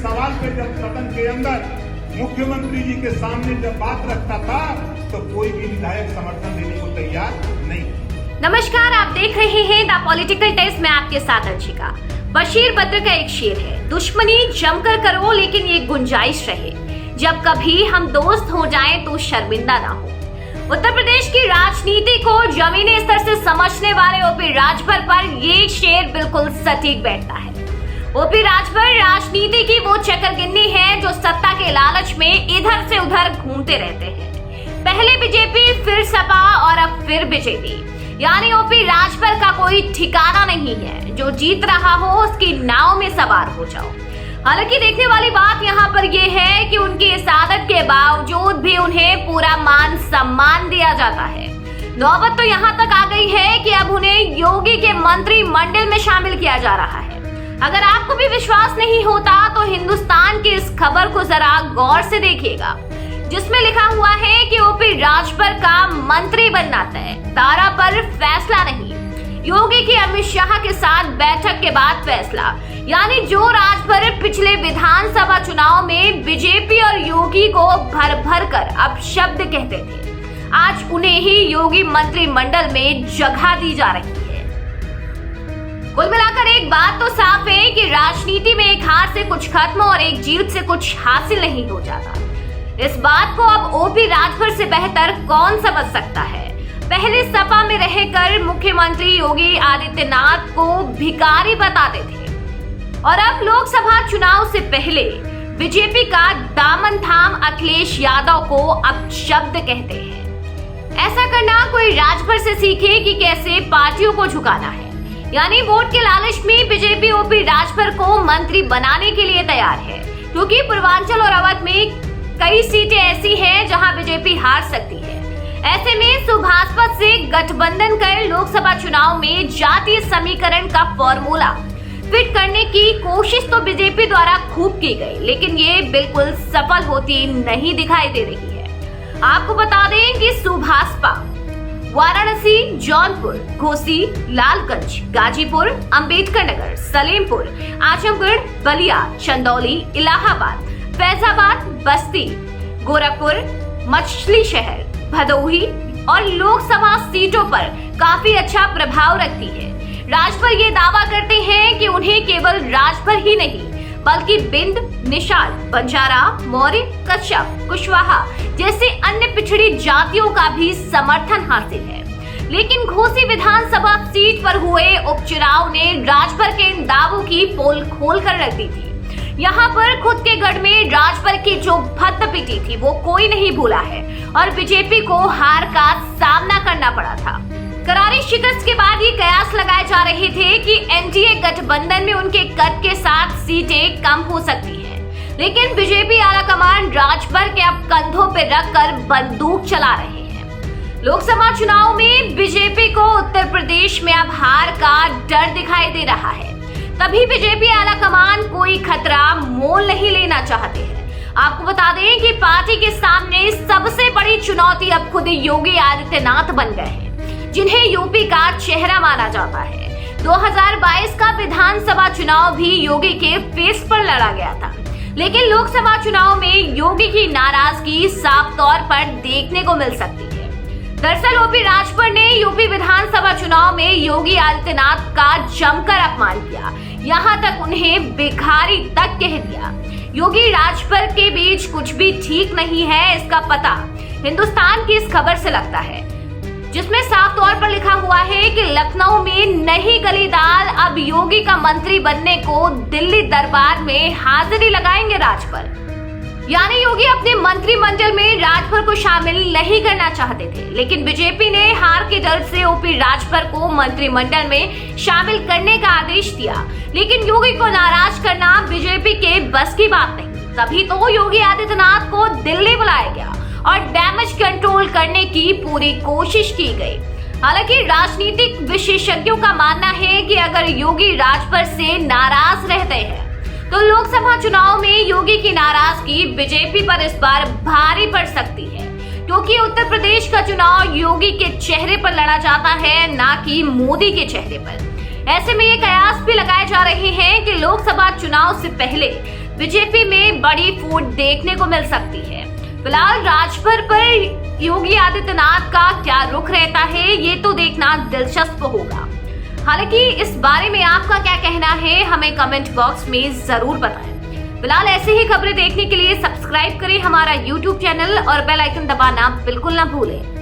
सवाल पे जब सदन के अंदर मुख्यमंत्री जी के सामने जब बात रखता था तो कोई भी विधायक समर्थन देने को तैयार नहीं। नमस्कार, आप देख रहे हैं द पॉलिटिकल टेस्ट में आपके साथ अर्चिका। बशीर बद्र का एक शेर है, दुश्मनी जमकर करो लेकिन ये गुंजाइश रहे, जब कभी हम दोस्त हो जाएं तो शर्मिंदा ना हो। उत्तर प्रदेश की राजनीति को जमीनी स्तर से समझने वाले ओपी राजभर पर ये शेर बिल्कुल सटीक बैठता है। ओपी राजभर राजनीति की वो चक्करगिन्नी है जो सत्ता के लालच में इधर से उधर घूमते रहते हैं। पहले बीजेपी, फिर सपा और अब फिर बीजेपी, यानी ओपी राजभर का कोई ठिकाना नहीं है। जो जीत रहा हो उसकी नाव में सवार हो जाओ। हालांकि देखने वाली बात यहाँ पर यह है कि उनकी इस आदत के बावजूद भी उन्हें पूरा मान सम्मान दिया जाता है। नौबत तो यहाँ तक आ गई है कि अब उन्हें योगी के मंत्रिमंडल में शामिल किया जा रहा है। अगर आपको भी विश्वास नहीं होता तो हिंदुस्तान की इस खबर को जरा गौर से देखिएगा, जिसमें लिखा हुआ है कि ओपी राजभर का मंत्री बनना तय, तारा पर फैसला नहीं। योगी की अमित शाह के साथ बैठक के बाद फैसला, यानी जो राजभर पिछले विधानसभा चुनाव में बीजेपी और योगी को भर भर कर अब शब्द कहते थे, आज उन्हें ही योगी मंत्रिमंडल में जगह दी जा रही है। कुल मिलाकर एक बात तो साफ है कि राजनीति में एक हार से कुछ खत्म और एक जीत से कुछ हासिल नहीं हो जाता। इस बात को अब ओपी राजभर से बेहतर कौन समझ सकता है। पहले सपा में रहकर मुख्यमंत्री योगी आदित्यनाथ को भिखारी बताते थे और अब लोकसभा चुनाव से पहले बीजेपी का दामन थाम अखिलेश यादव को अब शब्द कहते हैं। ऐसा करना कोई राजभर से सीखे कि कैसे पार्टियों को झुकाना है, यानी वोट के लालच में बीजेपी ओपी राजभर को मंत्री बनाने के लिए तैयार है, क्योंकि पूर्वांचल और अवध में कई सीटें ऐसी हैं जहां बीजेपी हार सकती है। ऐसे में सुभाषपा से गठबंधन कर लोकसभा चुनाव में जातीय समीकरण का फॉर्मूला फिट करने की कोशिश तो बीजेपी द्वारा खूब की गई, लेकिन ये बिल्कुल सफल होती नहीं दिखाई दे रही है। आपको बता दें कि सुभाषपा वाराणसी, जौनपुर, घोसी, लालगंज, गाजीपुर, अंबेडकर नगर, सलेमपुर, आजमगढ़, बलिया, चंदौली, इलाहाबाद, फैजाबाद, बस्ती, गोरखपुर, मछली शहर, भदोही और लोकसभा सीटों पर काफी अच्छा प्रभाव रखती है। राजभर ये दावा करते हैं कि उन्हें केवल राजभर ही नहीं बल्कि बिंद, निषाद, बंजारा, मौर्य, कश्यप, कुशवाहा जैसे अन्य पिछड़ी जातियों का भी समर्थन हासिल है। लेकिन घोसी विधानसभा सीट पर हुए उपचुनाव ने राजभर के इन दावों की पोल खोल कर रख दी थी। यहाँ पर खुद के गढ़ में राजभर की जो भद्द पिटी थी वो कोई नहीं भूला है और बीजेपी को हार का सामना करना पड़ा था। करारी शिकस्त के बाद ये कयास लगाए जा रहे थे कि एनडीए गठबंधन में उनके कद के साथ सीटें कम हो सकती हैं, लेकिन बीजेपी आलाकमान राजभर के अब कंधों पर रखकर बंदूक चला रहे हैं। लोकसभा चुनाव में बीजेपी को उत्तर प्रदेश में अब हार का डर दिखाई दे रहा है, तभी बीजेपी आलाकमान कोई खतरा मोल नहीं लेना चाहते हैं। आपको बता दें कि पार्टी के सामने सबसे बड़ी चुनौती अब खुद योगी आदित्यनाथ बन गए हैं, जिन्हें यूपी का चेहरा माना जाता है। 2022 का विधानसभा चुनाव भी योगी के फेस पर लड़ा गया था, लेकिन लोकसभा चुनाव में योगी की नाराजगी साफ तौर पर देखने को मिल सकती है। दरअसल ओपी राजभर ने यूपी विधानसभा चुनाव में योगी आदित्यनाथ का जमकर अपमान किया, यहाँ तक उन्हें भिखारी तक कह दिया। योगी राजभर के बीच कुछ भी ठीक नहीं है, इसका पता हिंदुस्तान की इस खबर से लगता है, जिसमें साफ तौर पर लिखा हुआ है कि लखनऊ में नहीं गली दाल, अब योगी का मंत्री बनने को दिल्ली दरबार में हाजिरी लगाएंगे राजभर। यानी योगी अपने मंत्रिमंडल में राजभर को शामिल नहीं करना चाहते थे, लेकिन बीजेपी ने हार के डर से ओपी राजभर को मंत्रिमंडल में शामिल करने का आदेश दिया, लेकिन योगी को नाराज करना बीजेपी के बस की बात नहीं। तभी तो योगी आदित्यनाथ को दिल्ली बुलाया गया और डैमेज कंट्रोल करने की पूरी कोशिश की गई। हालांकि राजनीतिक विशेषज्ञों का मानना है कि अगर योगी राजभर से नाराज रहते हैं तो लोकसभा चुनाव में योगी की नाराजगी बीजेपी पर इस बार भारी पड़ सकती है, क्योंकि उत्तर प्रदेश का चुनाव योगी के चेहरे पर लड़ा जाता है, ना कि मोदी के चेहरे पर। ऐसे में ये कयास भी लगाए जा रहे हैं कि लोकसभा चुनाव से पहले बीजेपी में बड़ी फूट देखने को मिल सकती है। फिलहाल राजभर पर योगी आदित्यनाथ का क्या रुख रहता है, ये तो देखना दिलचस्प होगा। हालांकि इस बारे में आपका क्या कहना है, हमें कमेंट बॉक्स में जरूर बताएं। फिलहाल ऐसी ही खबरें देखने के लिए सब्सक्राइब करें हमारा YouTube चैनल और बेल आइकन दबाना बिल्कुल ना भूलें।